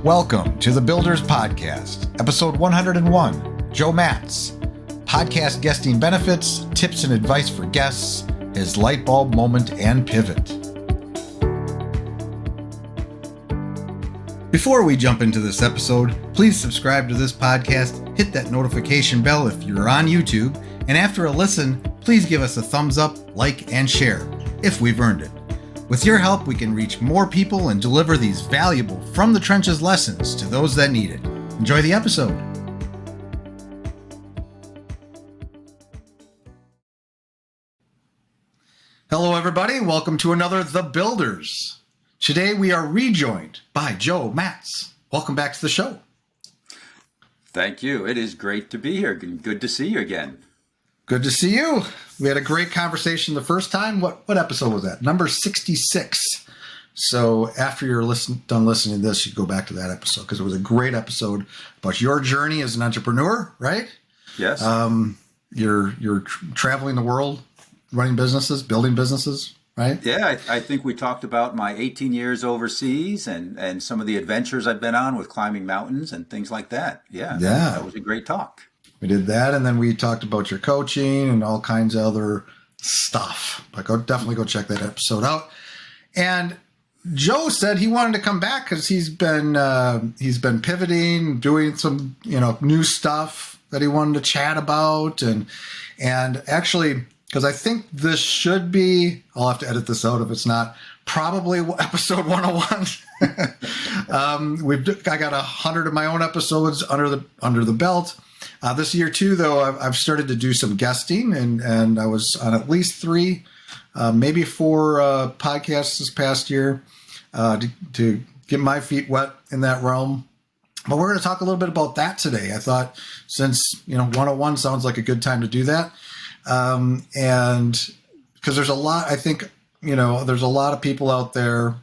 Welcome to the Builders Podcast, episode 101. Joe Matz, podcast guesting benefits, tips and advice for guests, his lightbulb moment and pivot. Before we jump into this episode, please subscribe to this podcast, hit that notification bell if you're on YouTube, and after a listen, please give us a thumbs up, like, and share, if we've earned it. With your help, we can reach more people and deliver these valuable from the trenches lessons to those that need it. Enjoy the episode. Hello, everybody. Welcome to another The Builders. Today, we are rejoined by Joe Matz. Welcome back to the show. Thank you. It is great to be here. Good to see you again. Good to see you. We had a great conversation the first time. What episode was that? Number 66. So after you're done listening to this, you go back to that episode because it was a great episode about your journey as an entrepreneur, right? Yes. You're traveling the world, running businesses, building businesses, right? Yeah, I think we talked about my 18 years overseas and some of the adventures I've been on with climbing mountains and things like that. Yeah. That was a great talk. We did that, and then we talked about your coaching and all kinds of other stuff. But definitely go check that episode out. And Joe said he wanted to come back because he's been pivoting, doing some new stuff that he wanted to chat about, and actually because I think this should be, I'll have to edit this out if it's not, probably episode 101. I got 100 of my own episodes under the belt. This year, too, though, I've started to do some guesting, and I was on at least 3, maybe 4 podcasts this past year to get my feet wet in that realm. But we're going to talk a little bit about that today. I thought since, 101 sounds like a good time to do that. And because there's a lot, I think, there's a lot of people out there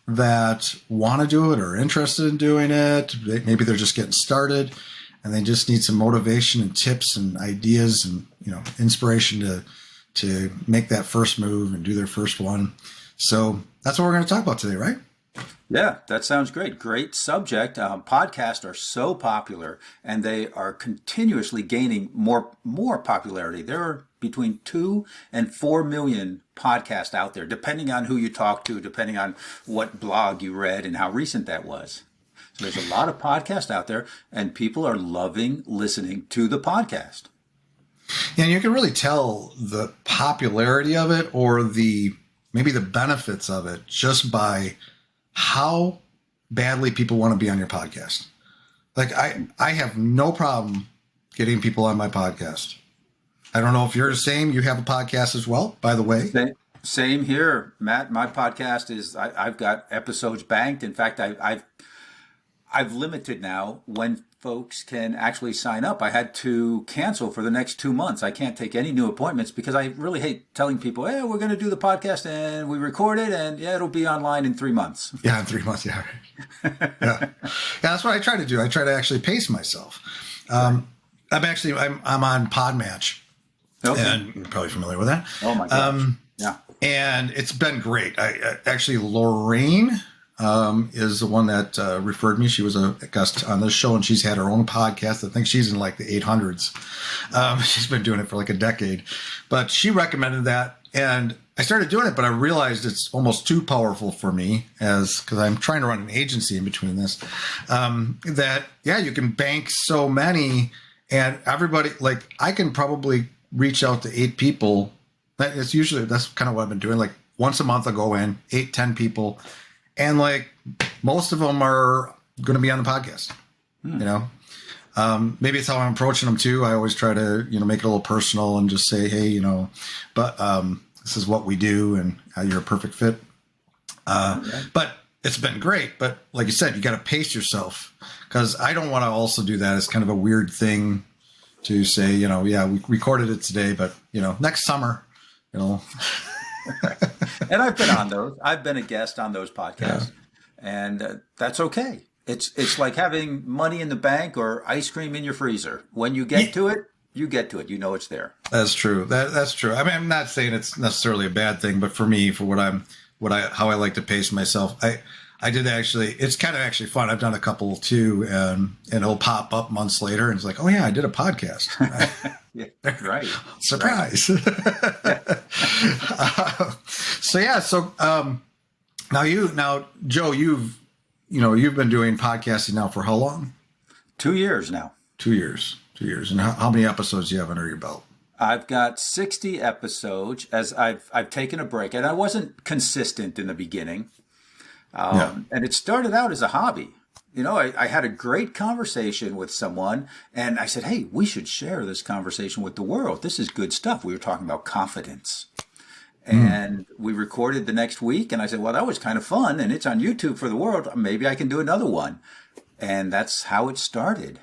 that want to do it or are interested in doing it. Maybe they're just getting started. And they just need some motivation and tips and ideas and, inspiration to make that first move and do their first one. So that's what we're going to talk about today, right? Yeah, that sounds great. Great subject. Podcasts are so popular and they are continuously gaining more popularity. There are between 2 and 4 million podcasts out there, depending on who you talk to, depending on what blog you read and how recent that was. So there's a lot of podcasts out there, and people are loving listening to the podcast. Yeah, and you can really tell the popularity of it or maybe the benefits of it just by how badly people want to be on your podcast. Like I have no problem getting people on my podcast. I don't know if you're the same. You have a podcast as well, by the way. Same here, Matt. My podcast is I've got episodes banked. In fact, I've limited now when folks can actually sign up. I had to cancel for the next 2 months. I can't take any new appointments because I really hate telling people, hey, we're going to do the podcast and we record it and it'll be online in 3 months. Yeah, in 3 months. Yeah. Yeah, that's what I try to do. I try to actually pace myself. I'm on Podmatch. Okay. And you're probably familiar with that. Oh my gosh. Yeah. And it's been great. I actually, Lorraine is the one that referred me. She was a guest on this show, and she's had her own podcast. I think she's in like the 800s. She's been doing it for like a decade. But she recommended that, and I started doing it, but I realized it's almost too powerful for me because I'm trying to run an agency in between this, you can bank so many, and everybody, like I can probably reach out to 8 people. That's kind of what I've been doing. Like once a month I'll go in, 8-10 people. And like most of them are going to be on the podcast, maybe it's how I'm approaching them too. I always try to, make it a little personal and just say, hey, but this is what we do and you're a perfect fit. But it's been great. But like you said, you got to pace yourself because I don't want to also do that as kind of a weird thing to say, we recorded it today, but next summer, And I've been on those. I've been a guest on those podcasts, and that's okay. It's like having money in the bank or ice cream in your freezer. When you get to it, you get to it. You know it's there. That's true. That's true. I mean, I'm not saying it's necessarily a bad thing, but for me, for what I'm how I like to pace myself. I did actually. It's kind of actually fun. I've done a couple too, and it'll pop up months later, and it's like, oh yeah, I did a podcast. Yeah, right. Surprise. Right. Now Joe, you've been doing podcasting now for how long? 2 years now. 2 years. 2 years. And how many episodes do you have under your belt? I've got 60 episodes as I've taken a break, and I wasn't consistent in the beginning. And it started out as a hobby. I had a great conversation with someone, and I said, hey, we should share this conversation with the world. This is good stuff. We were talking about confidence. And we recorded the next week, and I said, well, that was kind of fun, and it's on YouTube for the world. Maybe I can do another one. And that's how it started.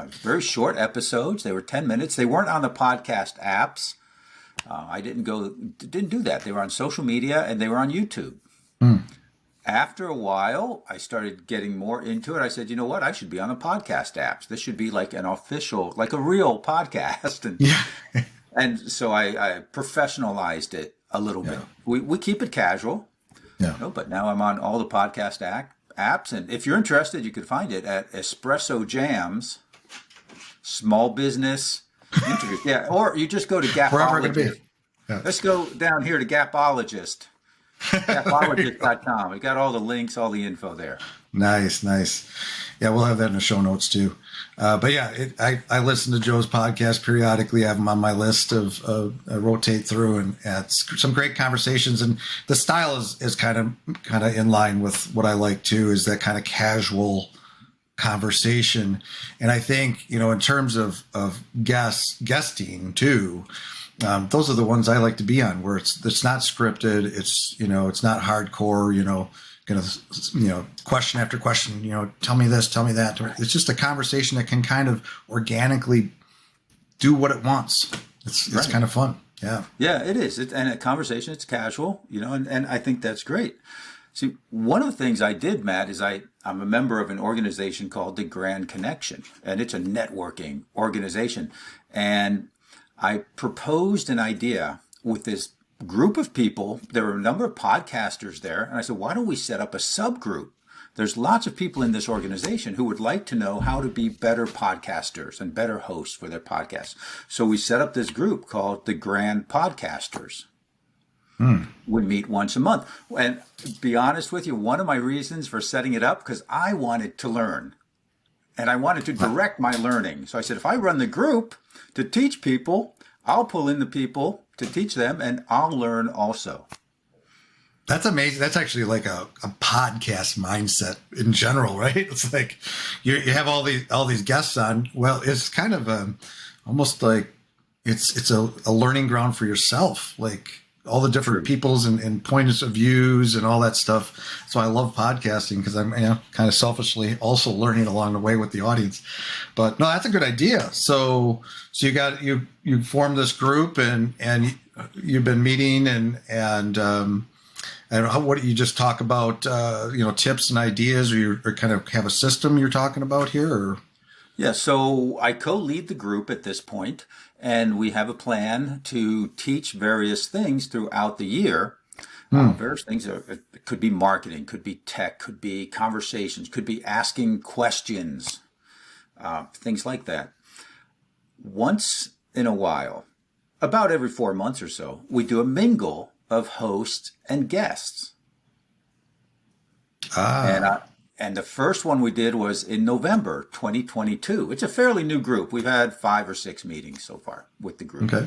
Very short episodes. They were 10 minutes. They weren't on the podcast apps. I didn't do that. They were on social media, and they were on YouTube. After a while, I started getting more into it. I said, you know what? I should be on the podcast apps. This should be like an official, like a real podcast. And so I professionalized it a little bit. We keep it casual, but now I'm on all the podcast apps. And if you're interested, you can find it at Espresso Jams, Small Business Interview. Or you just go to Gapologist. Let's go down here to Gapologist. Gapologist.com. We got all the links, all the info there. Nice. Yeah, we'll have that in the show notes too. I listen to Joe's podcast periodically. I have him on my list of I rotate through, and it's some great conversations. And the style is kind of in line with what I like too. Is that kind of casual conversation. And I think in terms of guesting too. Those are the ones I like to be on, where it's not scripted. It's it's not hardcore. Question after question. Tell me this, tell me that. It's just a conversation that can kind of organically do what it wants. It's kind of fun. Yeah, it is. And a conversation. It's casual. And I think that's great. See, one of the things I did, Matt, is I'm a member of an organization called the Grand Connection, and it's a networking organization, and I proposed an idea with this group of people. There were a number of podcasters there. And I said, why don't we set up a subgroup? There's lots of people in this organization who would like to know how to be better podcasters and better hosts for their podcasts. So we set up this group called the Grand Podcasters. We meet once a month. And to be honest with you, one of my reasons for setting it up, because I wanted to learn. And I wanted to direct my learning. So I said, if I run the group to teach people, I'll pull in the people to teach them, and I'll learn also. That's amazing. That's actually like a podcast mindset in general, right? It's like you have all these guests on. Well, it's kind of almost like it's a learning ground for yourself, like all the different peoples and points of views and all that stuff. So I love podcasting because I'm kind of selfishly also learning along the way with the audience. But no, that's a good idea. So you formed this group and you've been meeting and what do you just talk about? Tips and ideas, or kind of have a system you're talking about here, or? Yeah, so I co-lead the group at this point, and we have a plan to teach various things throughout the year. Various things it could be marketing, could be tech, could be conversations, could be asking questions, things like that. Once in a while, about every 4 months or so, we do a mingle of hosts and guests. And the first one we did was in November 2022. It's a fairly new group. We've had 5 or 6 meetings so far with the group. Okay.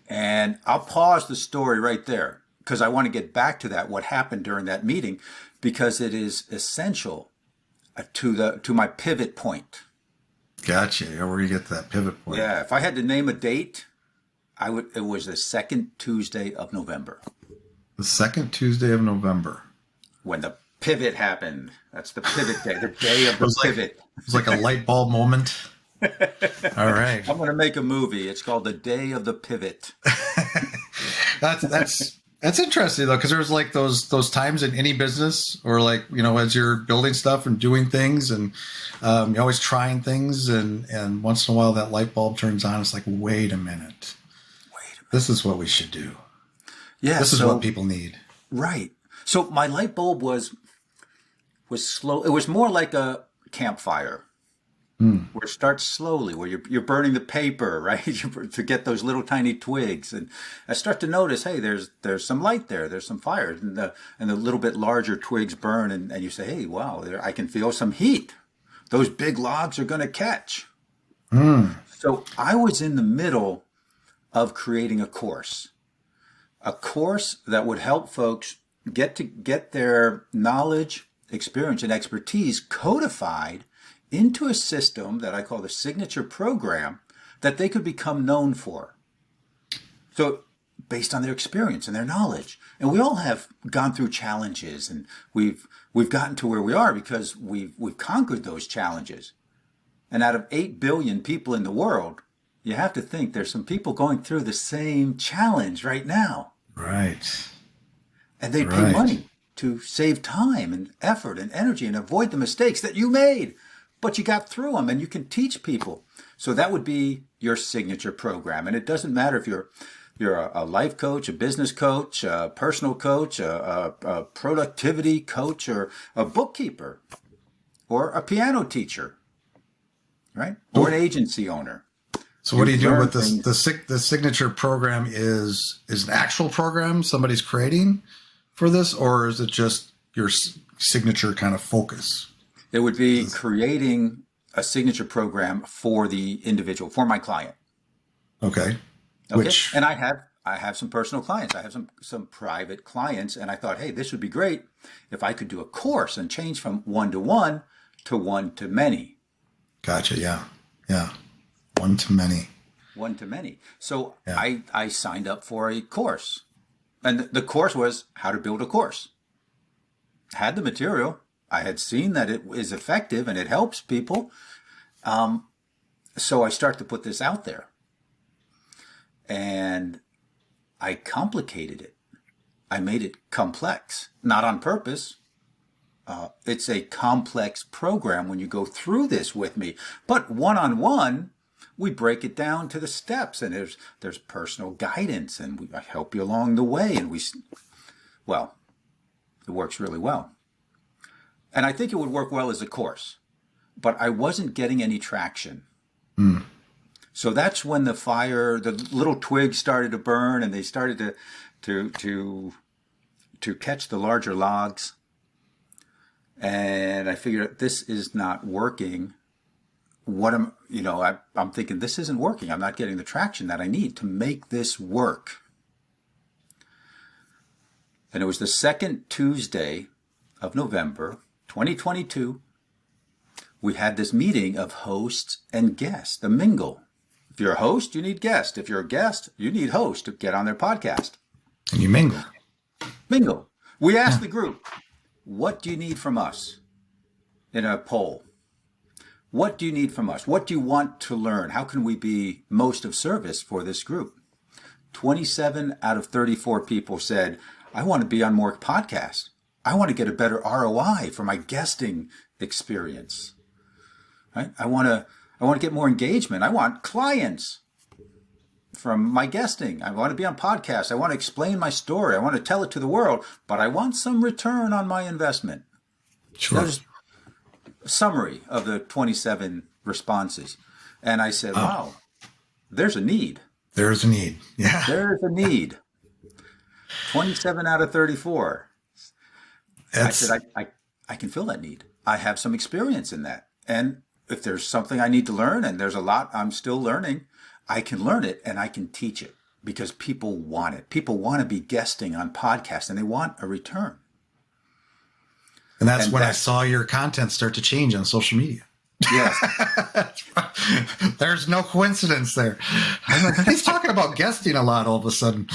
And I'll pause the story right there because I want to get back to that, what happened during that meeting, because it is essential to my pivot point. Gotcha. Where you get to that pivot point. Yeah. If I had to name a date, it was the second Tuesday of November. The second Tuesday of November. When the pivot happened. That's the pivot day, the day of the pivot. It was like a light bulb moment. All right. I'm going to make a movie. It's called The Day of the Pivot. That's interesting though, because there's like those times in any business, or like as you're building stuff and doing things, and you're always trying things, and once in a while that light bulb turns on. It's like, wait a minute, this is what we should do. Yeah. This is So what people need. right. So my light bulb was slow. It was more like a campfire. Where it starts slowly, where you're burning the paper, right, to get those little tiny twigs, and I start to notice, hey, there's some light there, there's some fire, and the little bit larger twigs burn, and you say, hey, wow, I can feel some heat. Those big logs are going to catch. So I was in the middle of creating a course that would help folks get their knowledge, experience, and expertise codified into a system that I call the signature program that they could become known for. So based on their experience and their knowledge. And we all have gone through challenges, and we've gotten to where we are because we've conquered those challenges. And out of 8 billion people in the world, you have to think there's some people going through the same challenge right now. Right. And they pay money to save time and effort and energy and avoid the mistakes that you made. But you got through them, and you can teach people. So that would be your signature program. And it doesn't matter if you're a life coach, a business coach, a personal coach, a productivity coach, or a bookkeeper, or a piano teacher, right? Or an agency owner. So what do you do with this? The signature program is an actual program somebody's creating for this, or is it just your signature kind of focus? It would be creating a signature program for the individual, for my client. Okay. Which, and I have some personal clients. I have some private clients, and I thought, hey, this would be great if I could do a course and change from one-to-one to one-to-many. Gotcha. Yeah. Yeah. One-to-many. One-to-many. So yeah. I signed up for a course, and the course was how to build a course. Had the material. I had seen that it is effective and it helps people. So I start to put this out there. And I complicated it. I made it complex, not on purpose. It's a complex program when you go through this with me. But one-on-one, we break it down to the steps, and there's personal guidance, and I help you along the way. And it works really well. And I think it would work well as a course, but I wasn't getting any traction. So that's when the little twigs started to burn, and they started to catch the larger logs. And I figured this is not working. I'm thinking this isn't working. I'm not getting the traction that I need to make this work. And it was the second Tuesday of November, 2022, we had this meeting of hosts and guests, the mingle. If you're a host, you need guest. If you're a guest, you need host to get on their podcast. And you mingle. Mingle. We asked the group, what do you need from us in a poll? What do you need from us? What do you want to learn? How can we be most of service for this group? 27 out of 34 people said, I want to be on more podcasts. I want to get a better ROI for my guesting experience. Right? I want to get more engagement. I want clients from my guesting. I want to be on podcasts. I want to explain my story. I want to tell it to the world, but I want some return on my investment. Sure. That is a summary of the 27 responses. And I said, wow, there's a need. There's a need. Yeah. There's a need. 27 out of 34. I said, I can fill that need. I have some experience in that. And if there's something I need to learn, and there's a lot I'm still learning, I can learn it and I can teach it because people want it. People want to be guesting on podcasts and they want a return. And that's when I saw your content start to change on social media. Yes. There's no coincidence there. I'm like, he's talking about guesting a lot all of a sudden.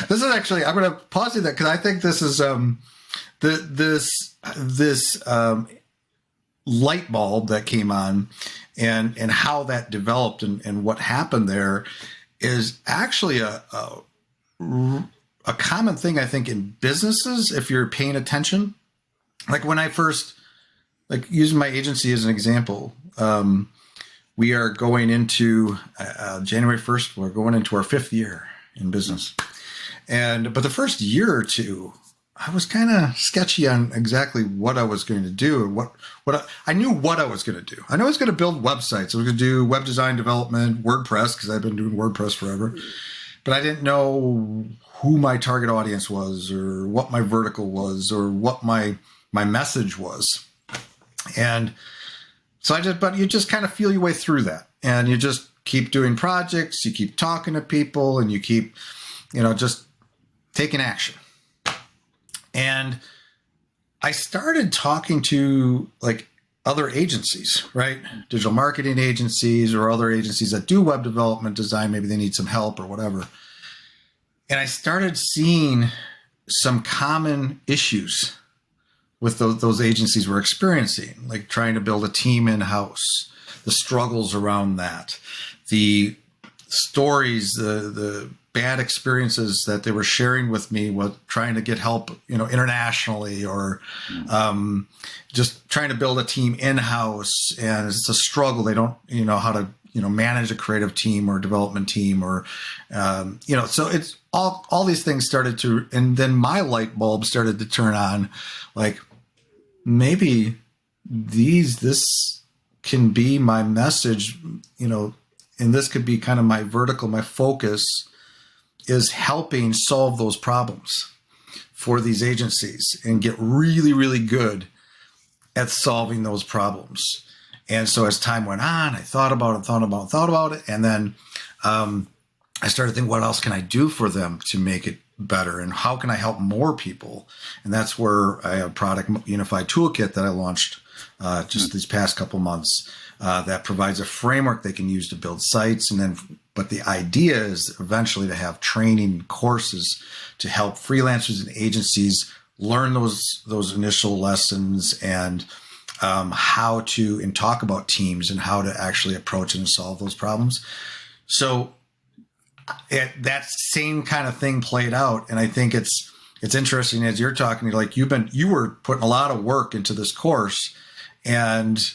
This is actually, I'm going to pause you there because I think this is this light bulb that came on and how that developed and what happened there is actually a common thing, I think, in businesses, if you're paying attention. Like when I first, like using my agency as an example, we are going into January 1st. We're going into our 5th year in business. But the first year or two, I was kind of sketchy on exactly what I was going to do. I knew what I was going to do. I know I was going to build websites. I was going to do web design development, WordPress, because I've been doing WordPress forever. But I didn't know who my target audience was, or what my vertical was, or what my message was. And so but you just kind of feel your way through that. And you just keep doing projects, you keep talking to people, and you keep, just taking action. And I started talking to other agencies, right? Digital marketing agencies or other agencies that do web development design. Maybe they need some help or whatever. And I started seeing some common issues with those agencies were experiencing, like trying to build a team in-house, the struggles around that, the stories, the bad experiences that they were sharing with me with trying to get help, internationally, or just trying to build a team in-house. And it's a struggle. They don't, how to, manage a creative team or development team, or, so it's all these things started to, and then my light bulb started to turn on, like, maybe this can be my message, and this could be kind of my vertical, my focus is helping solve those problems for these agencies and get really, really good at solving those problems. And so as time went on, I thought about it. And then I started thinking, what else can I do for them to make it better? And how can I help more people? And that's where I have a product unified toolkit that I launched just these past couple months that provides a framework they can use to build sites. But the idea is eventually to have training courses to help freelancers and agencies learn those initial lessons and how to and talk about teams and how to actually approach and solve those problems. So that same kind of thing played out. And I think it's interesting as you're talking, like you were putting a lot of work into this course and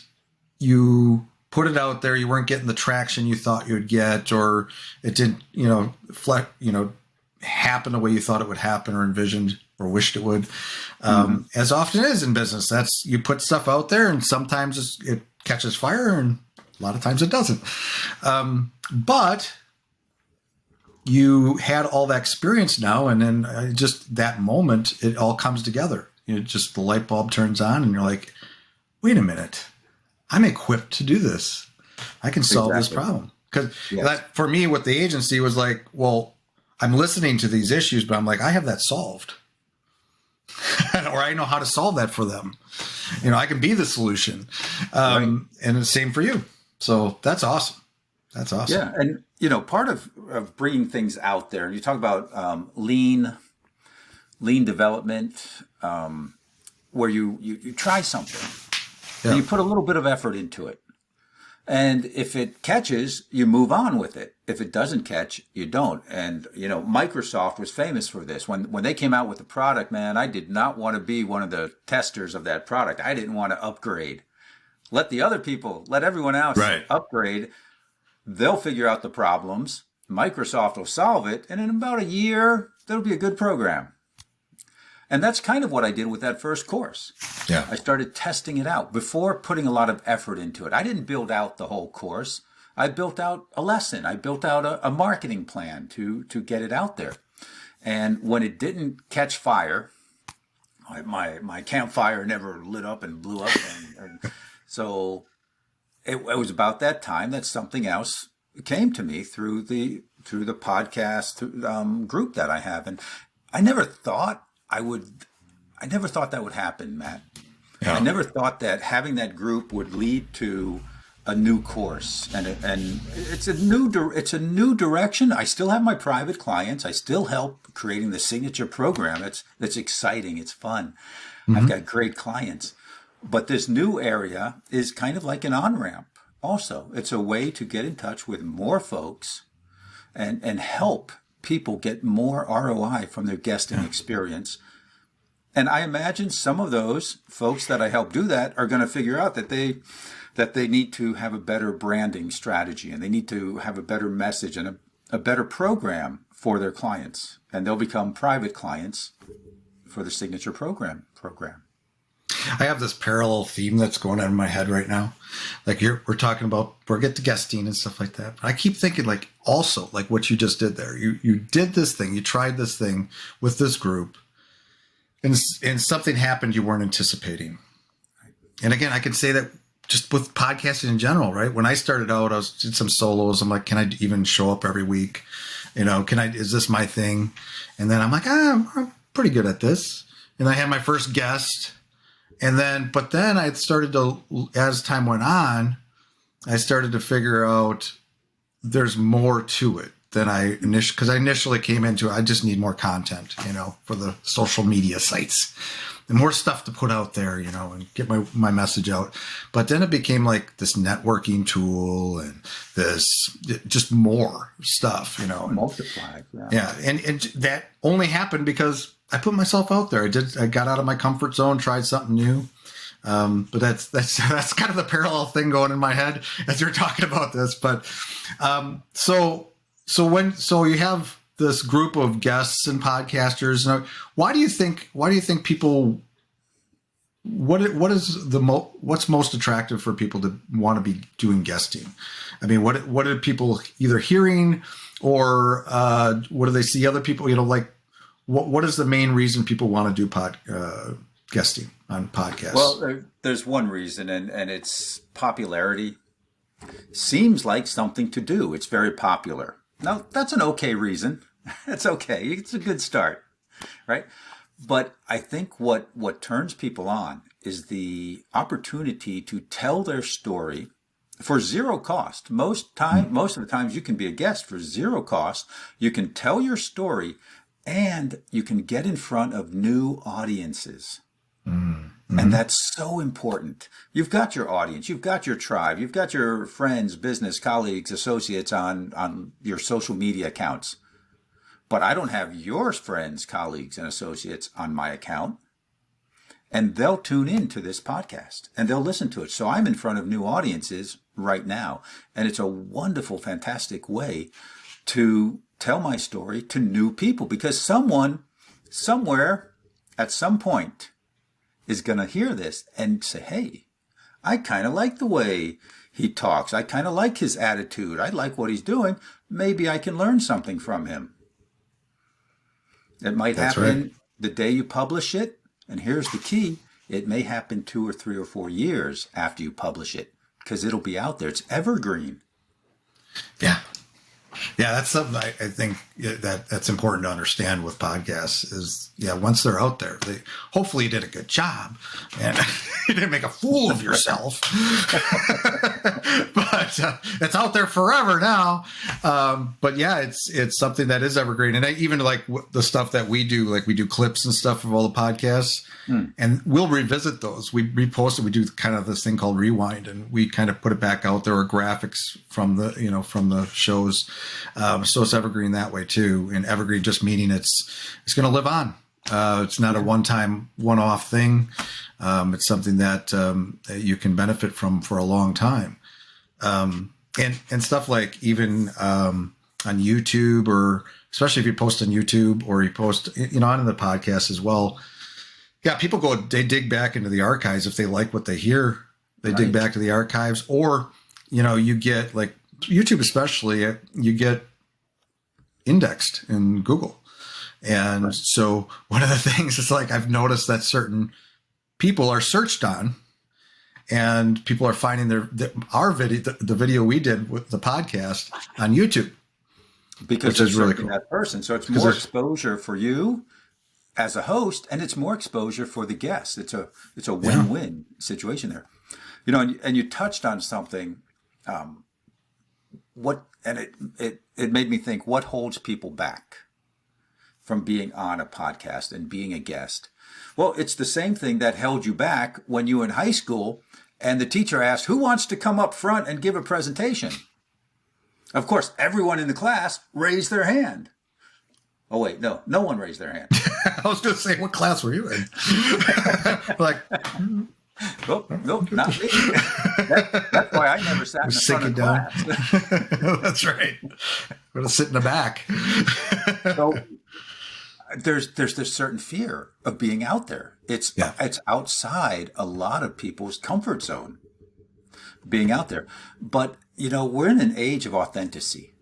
you put it out there. You weren't getting the traction you thought you would get, or it didn't, happen the way you thought it would happen or envisioned or wished it would. As often is in business, that's you put stuff out there and sometimes it catches fire and a lot of times it doesn't. But you had all that experience now, and then just that moment, it all comes together. Just the light bulb turns on and you're like, wait a minute, I'm equipped to do this. I can solve this problem. Because that for me with the agency was like, well, I'm listening to these issues, but I'm like, I have that solved. Or I know how to solve that for them. I can be the solution. Right. And the same for you. So that's awesome. That's awesome. Yeah. And, part of bringing things out there, you talk about lean development, where you try something and you put a little bit of effort into it. And if it catches, you move on with it. If it doesn't catch, you don't. And, Microsoft was famous for this. When they came out with the product, man, I did not want to be one of the testers of that product. I didn't want to upgrade. Let everyone else upgrade. They'll figure out the problems. Microsoft will solve it. And in about a year, that'll be a good program. And that's kind of what I did with that first course. Yeah. I started testing it out before putting a lot of effort into it. I didn't build out the whole course. I built out a lesson. I built out a marketing plan to get it out there. And when it didn't catch fire, my campfire never lit up and blew up. And so it was about that time that something else came to me through the podcast group that I have. And I never thought that would happen, Matt. Yeah. I never thought that having that group would lead to a new course, and it's a new direction. I still have my private clients. I still help creating the signature program. That's exciting. It's fun. Mm-hmm. I've got great clients, but this new area is kind of like an on-ramp. Also, it's a way to get in touch with more folks and help people get more ROI from their guesting experience. And I imagine some of those folks that I help do that are going to figure out that they need to have a better branding strategy, and they need to have a better message and a better program for their clients. And they'll become private clients for the signature program. I have this parallel theme that's going on in my head right now. Like we're talking about, we'll get to guesting and stuff like that. But I keep thinking like also like what you just did there. You did this thing, you tried this thing with this group, and something happened you weren't anticipating. And again, I can say that just with podcasting in general, right? When I started out, I did some solos. I'm like, can I even show up every week? Is this my thing? And then I'm like, I'm pretty good at this. And I had my first guest. But then I started to, as time went on, I started to figure out there's more to it than because I initially came into it. I just need more content, for the social media sites and more stuff to put out there, and get my message out. But then it became like this networking tool and this just more stuff, Multiply. Yeah. And that only happened because I put myself out there. I got out of my comfort zone, tried something new. But that's kind of the parallel thing going in my head as you're talking about this. But so you have this group of guests and podcasters. Now, why do you think people? What's most attractive for people to want to be doing guesting? I mean, what are people either hearing or what do they see other people? Like. What is the main reason people want to do guesting on podcasts? Well, there's one reason, and it's popularity. Seems like something to do. It's very popular. Now, that's an okay reason. It's okay. It's a good start, right? But I think what turns people on is the opportunity to tell their story for zero cost. Most of the times you can be a guest for zero cost. You can tell your story, and you can get in front of new audiences. Mm-hmm. And that's so important. You've got your audience, you've got your tribe, you've got your friends, business, colleagues, associates on your social media accounts. But I don't have your friends, colleagues, and associates on my account. And they'll tune in to this podcast and they'll listen to it. So I'm in front of new audiences right now. And it's a wonderful, fantastic way to tell my story to new people, because someone somewhere at some point is going to hear this and say, hey, I kind of like the way he talks. I kind of like his attitude. I like what he's doing. Maybe I can learn something from him. It might happen the day you publish it. And here's the key. It may happen 2 or 3 or 4 years after you publish it, because it'll be out there. It's evergreen. Yeah. Yeah, that's something I think that's important to understand with podcasts is, once they're out there, hopefully you did a good job and you didn't make a fool of yourself. But it's out there forever now. But yeah, it's something that is evergreen. And I even like the stuff that we do, like we do clips and stuff of all the podcasts. And we'll revisit those. We repost it. We do kind of this thing called rewind, and we kind of put it back out. There are graphics from the shows. So it's evergreen that way too. And evergreen just meaning it's going to live on. It's not a one-off thing. It's something that you can benefit from for a long time. And stuff like even on YouTube, or especially if you post on YouTube or you post on the podcast as well. Yeah, people they dig back into the archives if they like what they hear. They dig back to the archives, or you get like YouTube, especially you get indexed in Google. And so one of the things is like I've noticed that certain people are searched on, and people are finding our video, the video we did with the podcast on YouTube, because it's really cool. That person, so it's more exposure for you as a host, and it's more exposure for the guest. It's a win-win situation there. And you touched on something. It made me think, what holds people back from being on a podcast and being a guest? Well, it's the same thing that held you back when you were in high school and the teacher asked, who wants to come up front and give a presentation? Of course, everyone in the class raised their hand. Oh, wait, no one raised their hand. I was going to say, what class were you in? Like, Oh, nope, not me. That's why I never sat in the front of down. class. That's right. I'm going to sit in the back. So there's this certain fear of being out there. It's outside a lot of people's comfort zone, being out there. But, we're in an age of authenticity.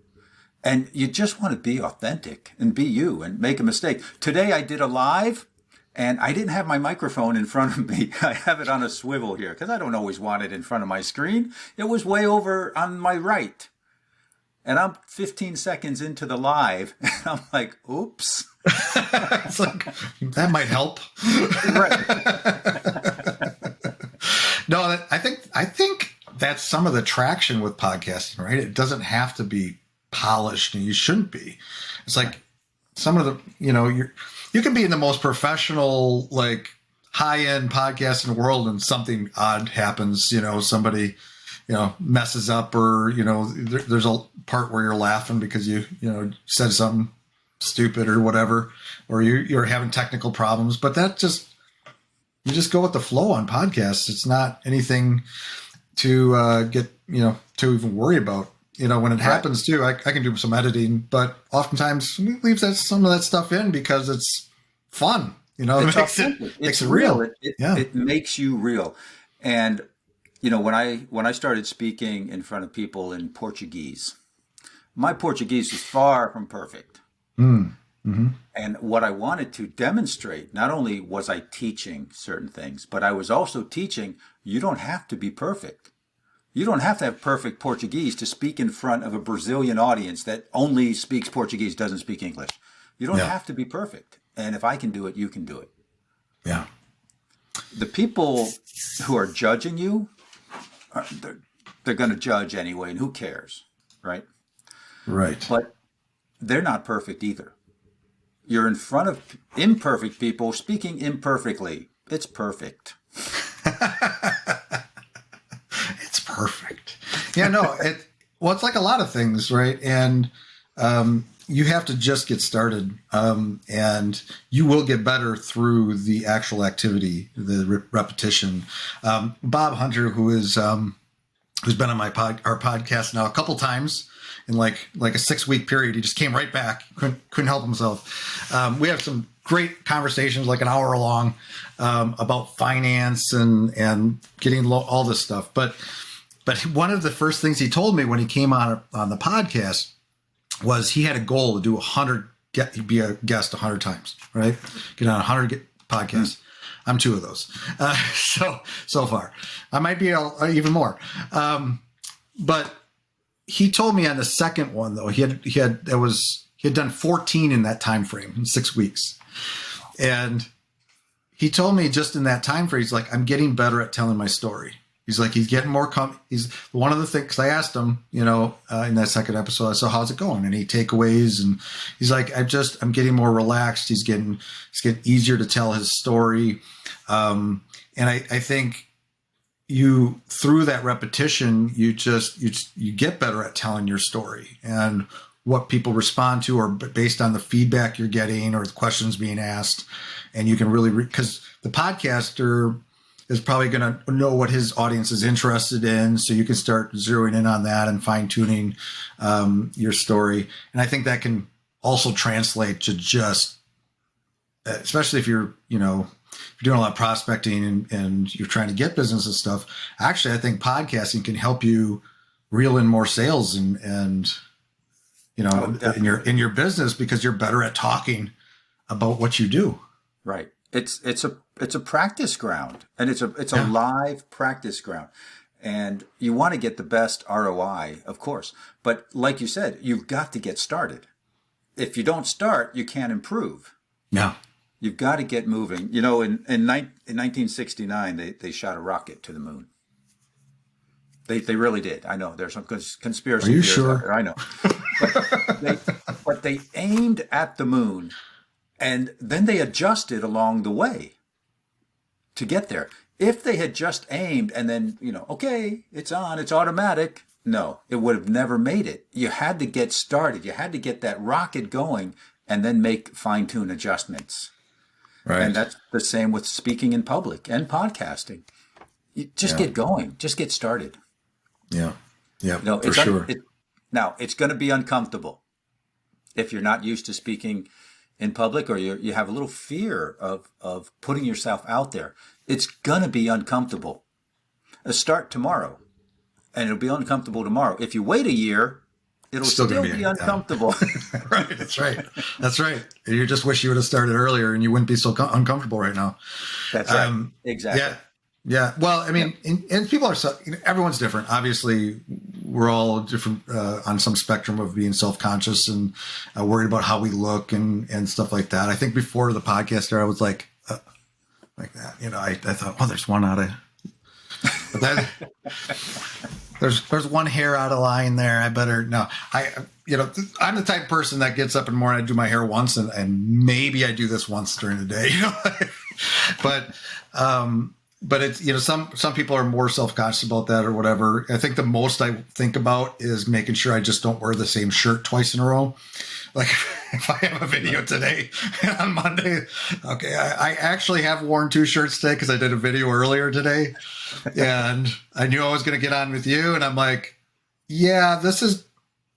And you just want to be authentic and be you and make a mistake. Today I did a live and I didn't have my microphone in front of me. I have it on a swivel here because I don't always want it in front of my screen. It was way over on my right. And I'm 15 seconds into the live and I'm like, oops. It's like, that might help. Right. No, I think that's some of the traction with podcasting, right? It doesn't have to be polished, and you shouldn't be. It's like some of the, you can be in the most professional, like high-end podcast in the world, and something odd happens. Somebody, messes up, or there's a part where you're laughing because you said something stupid or whatever, or you're having technical problems. But you just go with the flow on podcasts. It's not anything to get to even worry about. When it happens too, I can do some editing, but oftentimes we leave some of that stuff in because it's fun. It makes it real. It makes you real. And when I started speaking in front of people in Portuguese, my Portuguese is far from perfect. Mm-hmm. And what I wanted to demonstrate, not only was I teaching certain things, but I was also teaching you don't have to be perfect. You don't have to have perfect Portuguese to speak in front of a Brazilian audience that only speaks Portuguese, doesn't speak English. You don't have to be perfect. And if I can do it, you can do it. Yeah. The people who are judging you, they're going to judge anyway, and who cares, right? Right. But they're not perfect either. You're in front of imperfect people speaking imperfectly. It's perfect. Perfect. Yeah, no, it's like a lot of things, right? And you have to just get started, and you will get better through the actual activity, the repetition. Bob Hunter, who's been on our podcast now a couple times in like a 6-week period, he just came right back, couldn't help himself. We have some great conversations, like an hour long, about finance and getting all this stuff, But one of the first things he told me when he came on the podcast was he had a goal to do be a guest 100 times, right? Get on 100 podcasts. I'm 2 of those. So far, I might be even more. But he told me on the second one though, he had done 14 in that time frame in 6 weeks. And he told me just in that time frame, he's like, I'm getting better at telling my story. He's like, he's getting more. He's one of the things, because I asked him, in that second episode, I said, how's it going? Any takeaways? And he's like, I'm getting more relaxed. It's getting easier to tell his story. And I think through that repetition, you get better at telling your story and what people respond to, or based on the feedback you're getting or the questions being asked. And you can really, because the podcaster is probably going to know what his audience is interested in. So you can start zeroing in on that and fine tuning your story. And I think that can also translate to just, especially if you're doing a lot of prospecting and you're trying to get business and stuff. Actually, I think podcasting can help you reel in more sales and in your business, because you're better at talking about what you do. Right. It's a practice ground, and it's a live practice ground, and you want to get the best ROI, of course. But like you said, you've got to get started. If you don't start, you can't improve. Yeah. You've got to get moving. In 1969, they shot a rocket to the moon. They really did. I know there's some conspiracy theories out there. I know, but they aimed at the moon. And then they adjusted along the way to get there. If they had just aimed and then, okay, it's on, it's automatic. No, it would have never made it. You had to get started. You had to get that rocket going and then make fine-tune adjustments. Right. And that's the same with speaking in public and podcasting. You just get going, just get started. Yeah. Yeah, You know, for sure. Now, it's going to be uncomfortable if you're not used to speaking in public, or you have a little fear of putting yourself out there. It's going to be uncomfortable. Start tomorrow, and it'll be uncomfortable tomorrow. If you wait a year, it'll still be uncomfortable. Right. That's right. That's right. You just wish you would have started earlier and you wouldn't be so uncomfortable right now. That's right. Exactly. Yeah. Yeah. Well, I mean, and people are, everyone's different. Obviously, we're all different on some spectrum of being self-conscious and worried about how we look and stuff like that. I think before the podcast era, I was like that. You know, I thought, oh, there's one out of, but that, there's one hair out of line there. I better, no, I'm the type of person that gets up in the morning, I do my hair once and maybe I do this once during the day, you know, but it's, you know, some people are more self-conscious about that or whatever. I think the most I think about is making sure I just don't wear the same shirt twice in a row. Like if I have a video today on Monday, okay, I actually have worn 2 shirts today because I did a video earlier today and I knew I was going to get on with you. And I'm like, yeah, this is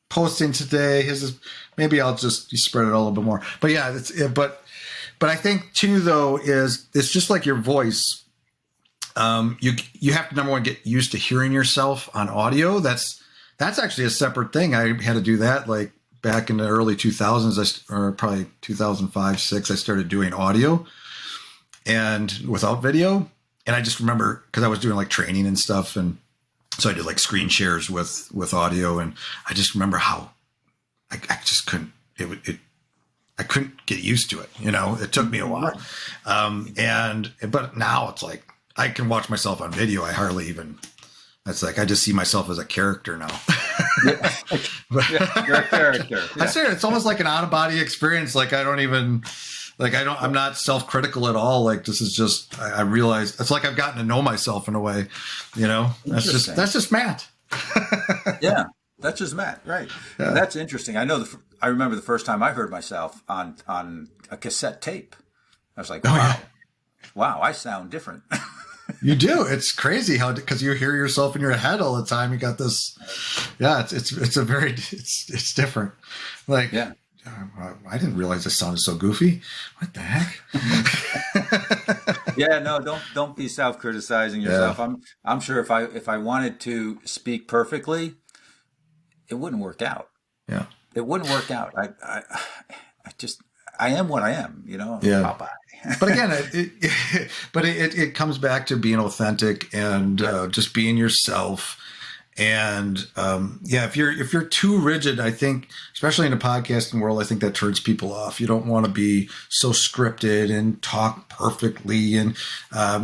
posting today. His is, maybe I'll just spread it a little bit more. But yeah, but I think too, though, is it's just like your voice. You have to, number one, get used to hearing yourself on audio. That's actually a separate thing. I had to do that like back in the early 2000s, or probably 2005, 6, I started doing audio and without video. And I just remember, because I was doing like training and stuff. And so I did like screen shares with audio. And I just remember how I just couldn't, I couldn't get used to it. You know, it took me a while. But now it's like, I can watch myself on video. I hardly even, it's like, I just see myself as a character now. You're a character. Yeah. I say it's almost like an out of body experience. Like I'm not self-critical at all. Like this is just, I realize it's like I've gotten to know myself in a way, you know, that's just Matt. Yeah. That's just Matt. Right. Yeah. That's interesting. I remember the first time I heard myself on a cassette tape. I was like, wow, wow, I sound different. You do. It's crazy how, because you hear yourself in your head all the time. You got this. Yeah, it's different. Like, yeah. I didn't realize I sounded so goofy. What the heck? Yeah, no, don't be self-criticizing yourself. Yeah. I'm sure if I wanted to speak perfectly, it wouldn't work out. Yeah, it wouldn't work out. I am what I am, you know. Yeah. Popeye. But again, it comes back to being authentic and just being yourself. And if you're too rigid, I think, especially in the podcasting world, I think that turns people off. You don't want to be so scripted and talk perfectly. And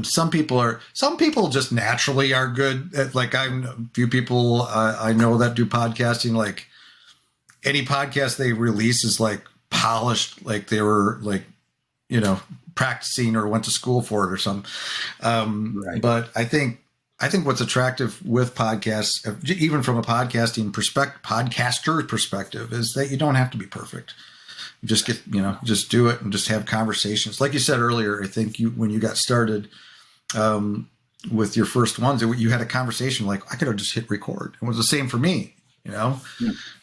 some people just naturally are good at, like, I'm a few people I know that do podcasting. Like any podcast they release is like polished, like they were like, you know, practicing or went to school for it or something. Right. But I think what's attractive with podcasts, even from a podcaster perspective, is that you don't have to be perfect. You just just do it and just have conversations. Like you said earlier, I think when you got started with your first ones, you had a conversation like, I could have just hit record. It was the same for me, you know,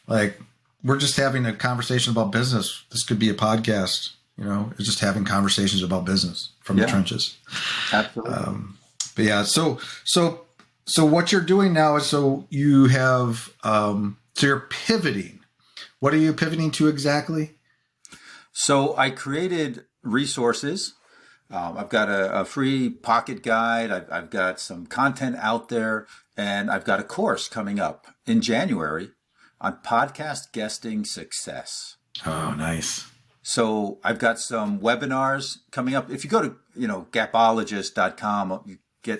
like we're just having a conversation about business. This could be a podcast, you know, it's just having conversations about business from the trenches. Absolutely. But yeah, so what you're doing now is, so you have, so you're pivoting. What are you pivoting to exactly? So I created resources. I've got a free pocket guide. I've got some content out there, and I've got a course coming up in January on podcast guesting success. Oh, nice. So I've got some webinars coming up. If you go to, gapologist.com,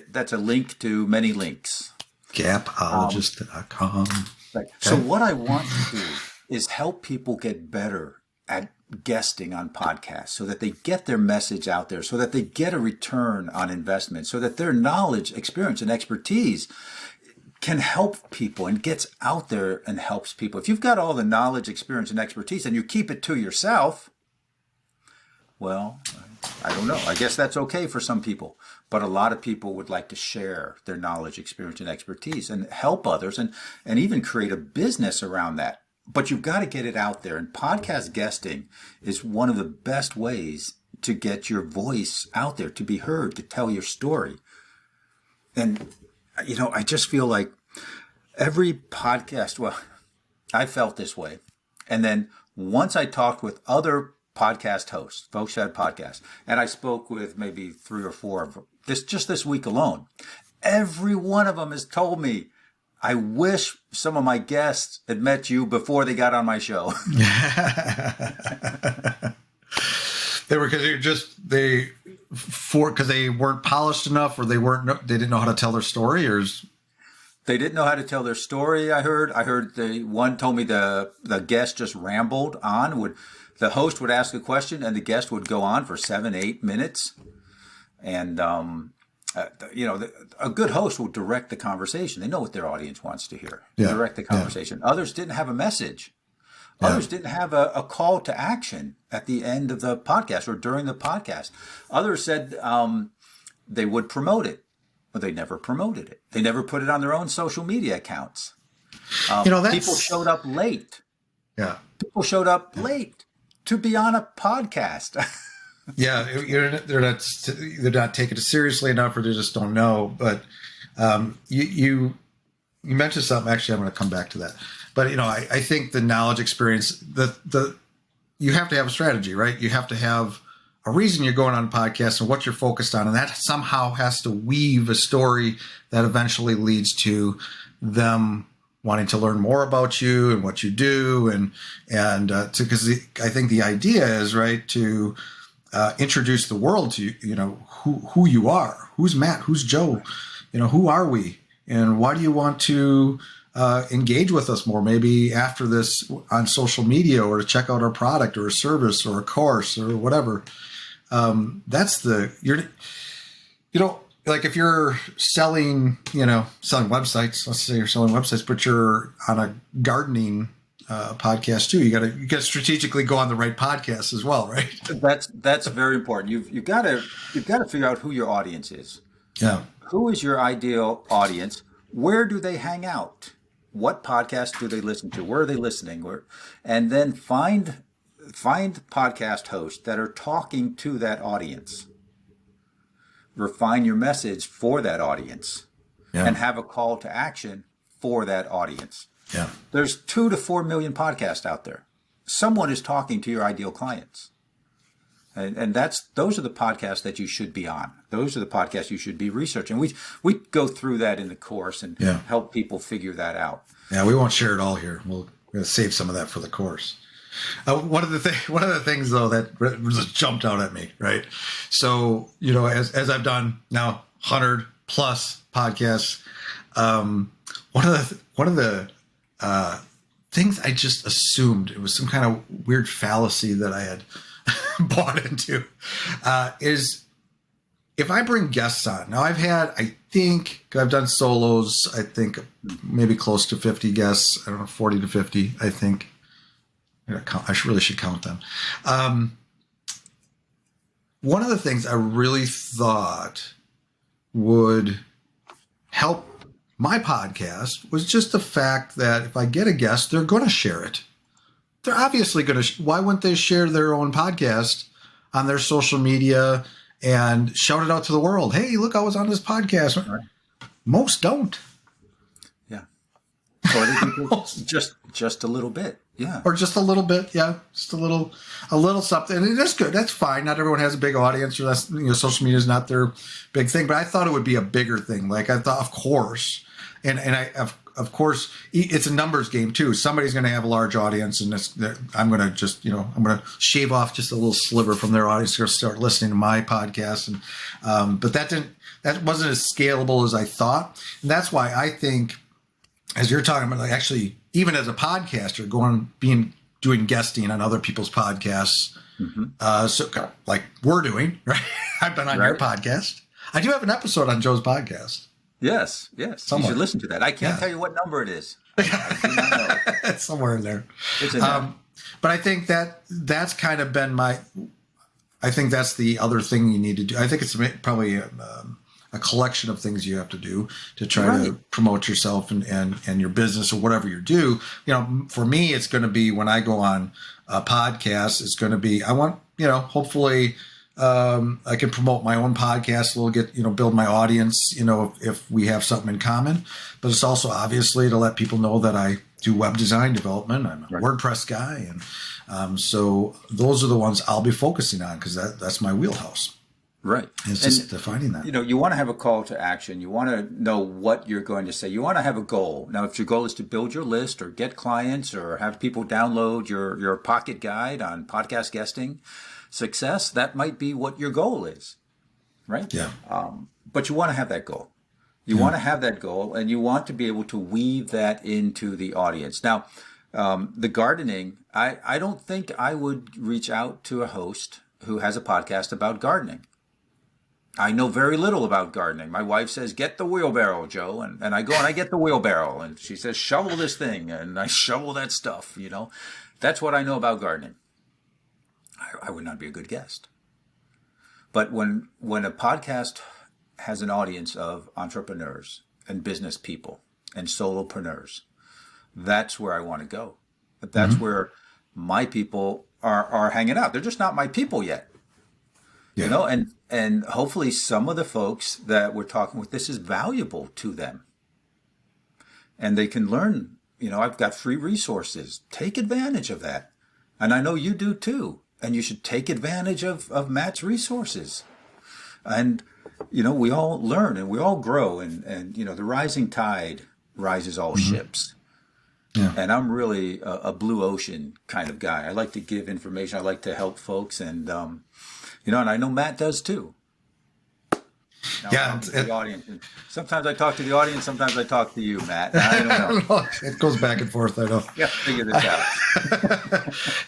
that's a link to many links. Gapologist.com. Right. So what I want to do is help people get better at guesting on podcasts so that they get their message out there, so that they get a return on investment, so that their knowledge, experience, and expertise can help people and gets out there and helps people. If you've got all the knowledge, experience, and expertise and you keep it to yourself, Well, I don't know. I guess that's okay for some people. But a lot of people would like to share their knowledge, experience, and expertise and help others and even create a business around that. But you've got to get it out there. And podcast guesting is one of the best ways to get your voice out there, to be heard, to tell your story. And, I just feel like every podcast, well, I felt this way. And then once I talked with other podcast hosts, folks who had podcasts, and I spoke with maybe 3 or 4 of them, just this week alone, every one of them has told me, I wish some of my guests had met you before they got on my show. Because they weren't polished enough, or they didn't know how to tell their story, or they didn't know how to tell their story. I heard one told me the guest just rambled on. The host would ask a question and the guest would go on for 7, 8 minutes. And, a good host will direct the conversation. They know what their audience wants to hear. Direct the conversation. Yeah. Others didn't have a message. Others didn't have a call to action at the end of the podcast or during the podcast. Others said they would promote it, but they never promoted it. They never put it on their own social media accounts. People showed up late. Yeah. People showed up late to be on a podcast. Yeah, they're not taking it seriously enough, or they just don't know. But you mentioned something. Actually, I'm going to come back to that. But I think the knowledge, experience, you have to have a strategy, right? You have to have a reason you're going on a podcast and what you're focused on, and that somehow has to weave a story that eventually leads to them wanting to learn more about you and what you do, and because I think the idea is, right, to introduce the world to who you are, who's Matt, who's Joe, who are we, and why do you want to engage with us more, maybe after this on social media, or to check out our product or a service or a course or whatever. Like if you're selling websites, let's say you're selling websites, but you're on a gardening podcast too. You got to strategically go on the right podcast as well, right? That's very important. You've got to figure out who your audience is. Yeah. Who is your ideal audience? Where do they hang out? What podcasts do they listen to? Where are they listening? And then find podcast hosts that are talking to that audience. Refine your message for that audience, and have a call to action for that audience. Yeah. There's 2 to 4 million podcasts out there. Someone is talking to your ideal clients. And those are the podcasts that you should be on. Those are the podcasts you should be researching. We go through that in the course and help people figure that out. Yeah, we won't share it all here. We're going to save some of that for the course. One of the things though that just jumped out at me, right? So as I've done now 100 plus podcasts, one of the things I just assumed it was some kind of weird fallacy that I had bought into is if I bring guests on. Now I've done solos, I think maybe close to 50 guests. I don't know, 40 to 50, I think. I really should count them. One of the things I really thought would help my podcast was just the fact that if I get a guest, they're going to share it. They're obviously going to. Why wouldn't they share their own podcast on their social media and shout it out to the world? Hey, look, I was on this podcast. Right. Most don't. Yeah. Or just a little bit. Yeah. Or just a little bit. Yeah. Just a little something. And that's good. That's fine. Not everyone has a big audience, or that's, social media is not their big thing, but I thought it would be a bigger thing. Like I thought, of course, of course, it's a numbers game too. Somebody's going to have a large audience, and I'm going to just, I'm going to shave off just a little sliver from their audience to start listening to my podcast. And, but that wasn't as scalable as I thought. And that's why I think, as you're talking about, like actually, even as a podcaster, doing guesting on other people's podcasts. Mm-hmm. So like we're doing, right? I've been on your podcast. I do have an episode on Joe's podcast. Yes. Somewhere. You should listen to that. I can't tell you what number it is. I do not know. It's somewhere in there. It's in there. But I think that's kind of been I think that's the other thing you need to do. I think it's probably a collection of things you have to do to try to promote yourself and your business or whatever you do. You know, for me, it's going to be when I go on a podcast, it's going to be, I want, you know, hopefully I can promote my own podcast a little, get, you know, build my audience, you know, if we have something in common. But it's also obviously to let people know that I do web design development. I'm a WordPress guy. And so those are the ones I'll be focusing on because that's my wheelhouse. Right. It's just defining that. You know, you want to have a call to action. You want to know what you're going to say. You want to have a goal. Now, if your goal is to build your list or get clients or have people download your pocket guide on podcast guesting success, that might be what your goal is. Right? Yeah. But you want to have that goal. You want to have that goal and you want to be able to weave that into the audience. Now, the gardening, I don't think I would reach out to a host who has a podcast about gardening. I know very little about gardening. My wife says, get the wheelbarrow, Joe. And I go and I get the wheelbarrow. And she says, shovel this thing. And I shovel that stuff, you know. That's what I know about gardening. I would not be a good guest. But when a podcast has an audience of entrepreneurs and business people and solopreneurs, that's where I want to go. But that's where my people are hanging out. They're just not my people yet. You know, and hopefully some of the folks that we're talking with, this is valuable to them. And they can learn, you know, I've got free resources. Take advantage of that. And I know you do too. And you should take advantage of Matt's resources. And, you know, we all learn and we all grow. And you know, the rising tide rises all ships. Yeah. And I'm really a blue ocean kind of guy. I like to give information. I like to help folks. And, you know, and I know Matt does too. Now, the audience. Sometimes I talk to the audience. Sometimes I talk to you, Matt. I don't know. It goes back and forth. I know. Yeah, figure this out.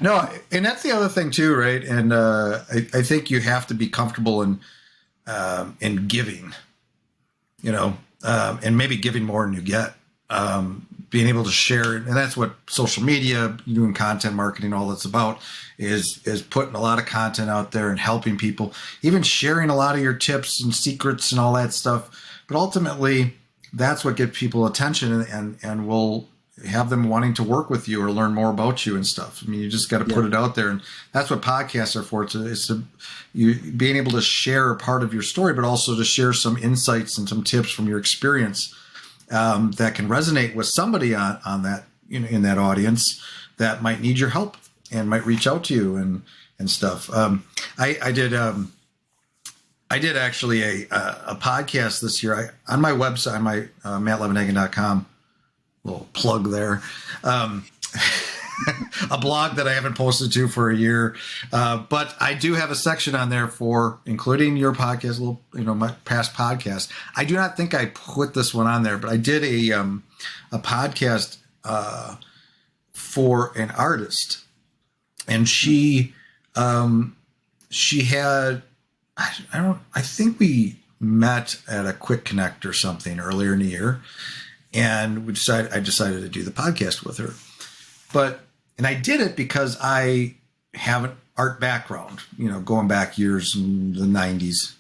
No, and that's the other thing too, right? And I think you have to be comfortable in giving, you know, and maybe giving more than you get. Being able to share, and that's what social media, doing content marketing, all that's about, is putting a lot of content out there and helping people, even sharing a lot of your tips and secrets and all that stuff. But ultimately, that's what gets people attention and will have them wanting to work with you or learn more about you and stuff. I mean, you just got to put it out there, and that's what podcasts are for. It's you being able to share a part of your story, but also to share some insights and some tips from your experience. That can resonate with somebody on that, you know, in that audience that might need your help and might reach out to you and stuff. I did actually a podcast this year on my website, my mattlevenhagen.com, little plug there. A blog that I haven't posted to for a year. But I do have a section on there for including your podcast, little, you know, my past podcast. I do not think I put this one on there, but I did a podcast for an artist, and she had, I think we met at a Quick Connect or something earlier in the year, and I decided to do the podcast with her. And I did it because I have an art background, you know, going back years in the 90s,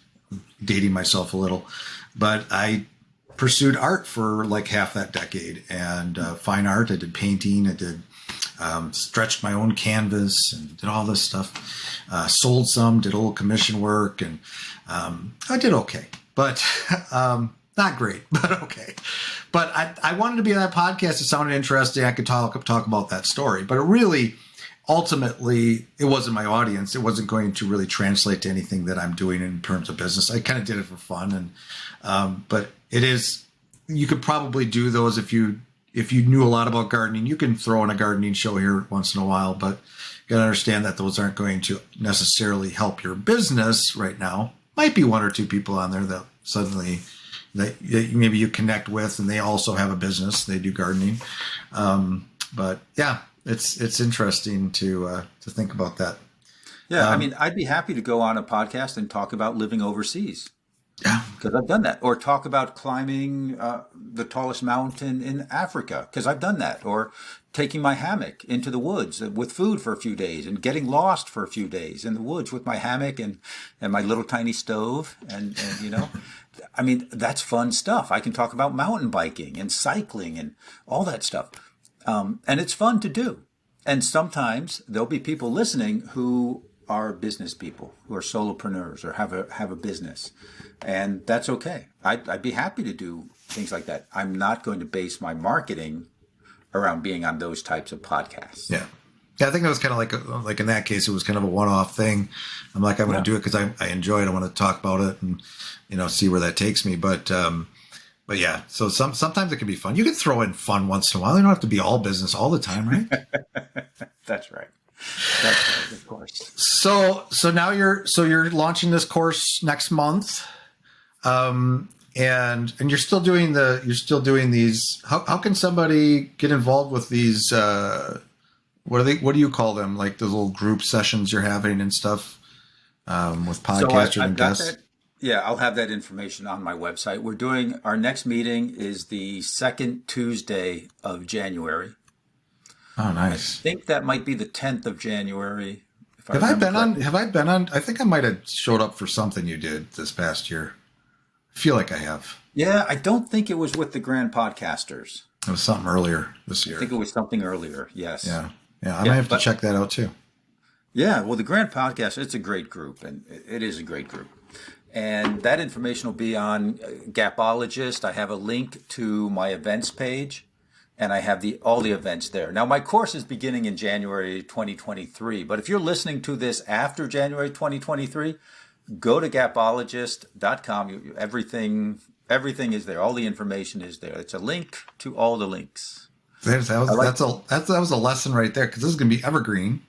dating myself a little. But I pursued art for like half that decade, and fine art. I did painting. I did stretched my own canvas and did all this stuff. Sold some, did a little commission work, and I did okay. But not great, but okay. But I wanted to be on that podcast. It sounded interesting. I could talk about that story. But it really, ultimately, it wasn't my audience. It wasn't going to really translate to anything that I'm doing in terms of business. I kind of did it for fun. And but it is, you could probably do those if you knew a lot about gardening. You can throw in a gardening show here once in a while. But you got to understand that those aren't going to necessarily help your business right now. Might be one or two people on there that suddenly that maybe you connect with, and they also have a business. They do gardening. But yeah, it's interesting to think about that. Yeah, I mean, I'd be happy to go on a podcast and talk about living overseas. Yeah. because I've done that. Or talk about climbing the tallest mountain in Africa, because I've done that. Or taking my hammock into the woods with food for a few days and getting lost for a few days in the woods with my hammock and my little tiny stove. And you know, I mean, that's fun stuff. I can talk about mountain biking and cycling and all that stuff. And it's fun to do. And sometimes there'll be people listening who are business people, who are solopreneurs or have a business, and that's okay. I'd be happy to do things like that. I'm not going to base my marketing around being on those types of podcasts. Yeah. Yeah, I think it was kind of like in that case, it was kind of a one-off thing. I'm like, I'm going to do it because I enjoy it. I want to talk about it and, you know, see where that takes me. But yeah, so sometimes it can be fun. You can throw in fun once in a while. You don't have to be all business all the time, right? That's right. That's right, of course. So now you're launching this course next month. And you're still doing these. How can somebody get involved with these? What do you call them? Like the little group sessions you're having and stuff with podcasters and guests. Yeah, I'll have that information on my website. We're doing our next meeting is the second Tuesday of January. Oh, nice. I think that might be the 10th of January. Have I been on? I think I might have showed up for something you did this past year. I feel like I have. Yeah, I don't think it was with the Grand Podcasters. It was something earlier this year. I think it was something earlier. Yes. Yeah. I might have to check that out too. Yeah. Well, the Grand Podcast, it's a great group, and it is a great group. And that information will be on Gapologist. I have a link to my events page, and I have all the events there. Now, my course is beginning in January 2023, but if you're listening to this after January 2023, go to gapologist.com. Everything is there. All the information is there. It's a link to all the links. That was a lesson right there, because this is going to be evergreen.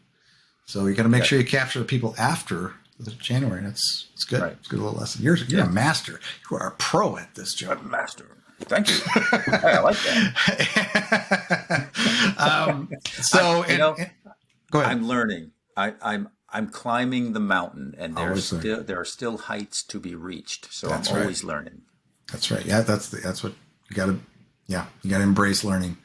So you got to make sure you capture the people after January. It's good. Right. It's a good little lesson. You're a master. You are a pro at this, Joe. I'm a master. Thank you. I like that. Go ahead. I'm learning. I'm climbing the mountain, and there are still heights to be reached. So I'm always learning. That's right. Yeah, that's what you got to. Yeah, you got to embrace learning.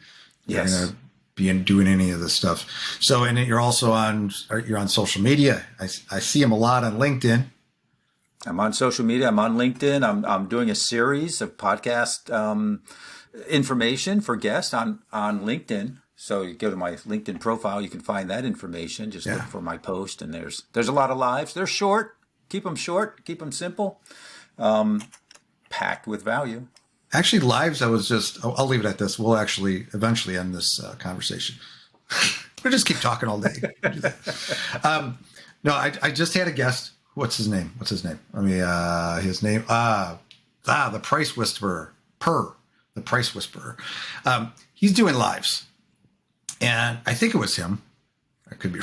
You're going to be doing any of this stuff. So, and you're also on social media. I see him a lot on LinkedIn. I'm on social media. I'm on LinkedIn. I'm doing a series of podcast information for guests on LinkedIn. So you go to my LinkedIn profile, you can find that information. Just look for my post, and there's a lot of lives. They're short. Keep them short. Keep them simple. Packed with value. Actually, lives, I'll leave it at this. We'll actually eventually end this conversation. We'll just keep talking all day. No, I just had a guest. What's his name? I mean, his name. The Price Whisperer. The Price Whisperer. He's doing lives. And I think it was him. I could be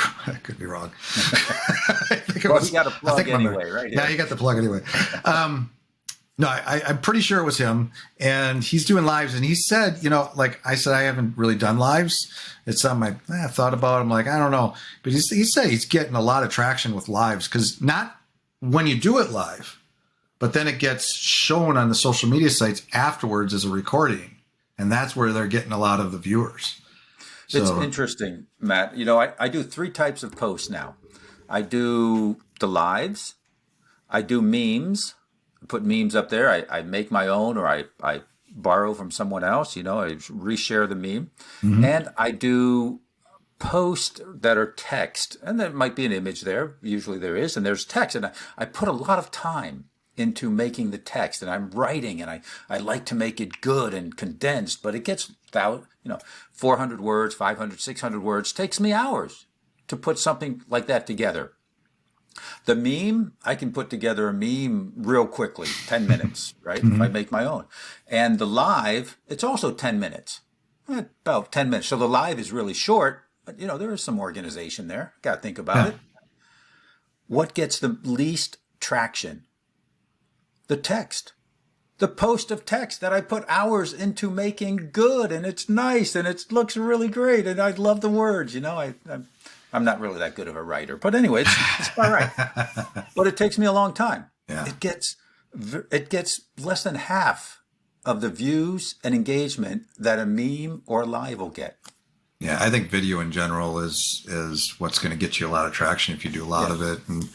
wrong. I think it was. You got a plug anyway, right? Yeah, you got the plug anyway. No, I'm pretty sure it was him, and he's doing lives. And he said, like I said, I haven't really done lives. It's something I thought about. I'm like, I don't know, but he said he's getting a lot of traction with lives, because not when you do it live, but then it gets shown on the social media sites afterwards as a recording, and that's where they're getting a lot of the viewers. It's interesting, Matt. I do 3 types of posts now. I do the lives, I do memes. Put memes up there. I make my own, or I borrow from someone else. I reshare the meme. Mm-hmm. And I do posts that are text, and there might be an image there. Usually there is, and there's text. And I put a lot of time into making the text, and I'm writing, and I like to make it good and condensed, but it gets 400 words, 500, 600 words. Takes me hours to put something like that together. The meme, I can put together a meme real quickly, 10 minutes, right? Mm-hmm. If I make my own. And the live, it's also 10 minutes, about 10 minutes. So the live is really short, but there is some organization there. Got to think about it. What gets the least traction? The text. The post of text that I put hours into making good, and it's nice, and it looks really great, and I love the words. I'm not really that good of a writer, but anyway, it's all right. But it takes me a long time. Yeah. It gets it gets less than half of the views and engagement that a meme or live will get. Yeah, I think video in general is what's going to get you a lot of traction if you do a lot of it. And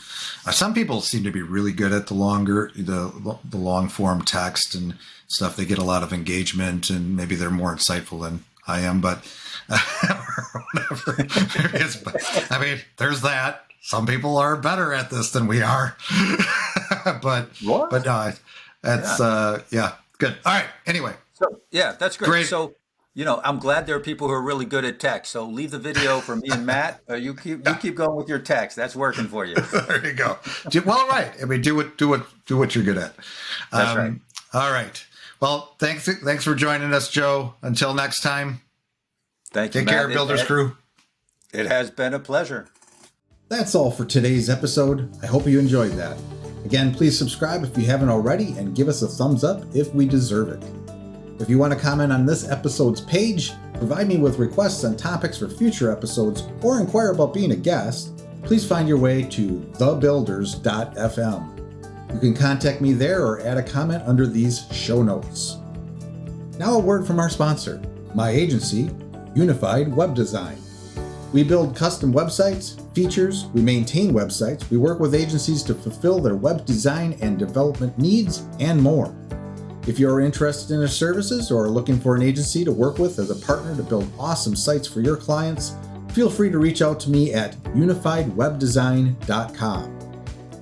some people seem to be really good at the long form text and stuff. They get a lot of engagement, and maybe they're more insightful than I am. But whatever. I mean, there's that. Some people are better at this than we are. but no, that's good. All right. Anyway, so that's great. So. I'm glad there are people who are really good at text. So leave the video for me and Matt. You keep going with your text. That's working for you. There you go. Well, right. I mean, do what you're good at. That's right. All right. Well, thanks for joining us, Joe. Until next time. Thank you. Take care, Builders Crew. It has been a pleasure. That's all for today's episode. I hope you enjoyed that. Again, please subscribe if you haven't already, and give us a thumbs up if we deserve it. If you want to comment on this episode's page, provide me with requests on topics for future episodes, or inquire about being a guest, please find your way to thebuilders.fm. You can contact me there or add a comment under these show notes. Now a word from our sponsor, my agency, Unified Web Design. We build custom websites, features, we maintain websites, we work with agencies to fulfill their web design and development needs, and more. If you're interested in our services or are looking for an agency to work with as a partner to build awesome sites for your clients, feel free to reach out to me at unifiedwebdesign.com.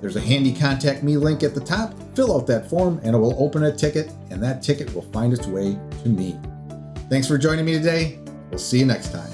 There's a handy contact me link at the top. Fill out that form and it will open a ticket, and that ticket will find its way to me. Thanks for joining me today. We'll see you next time.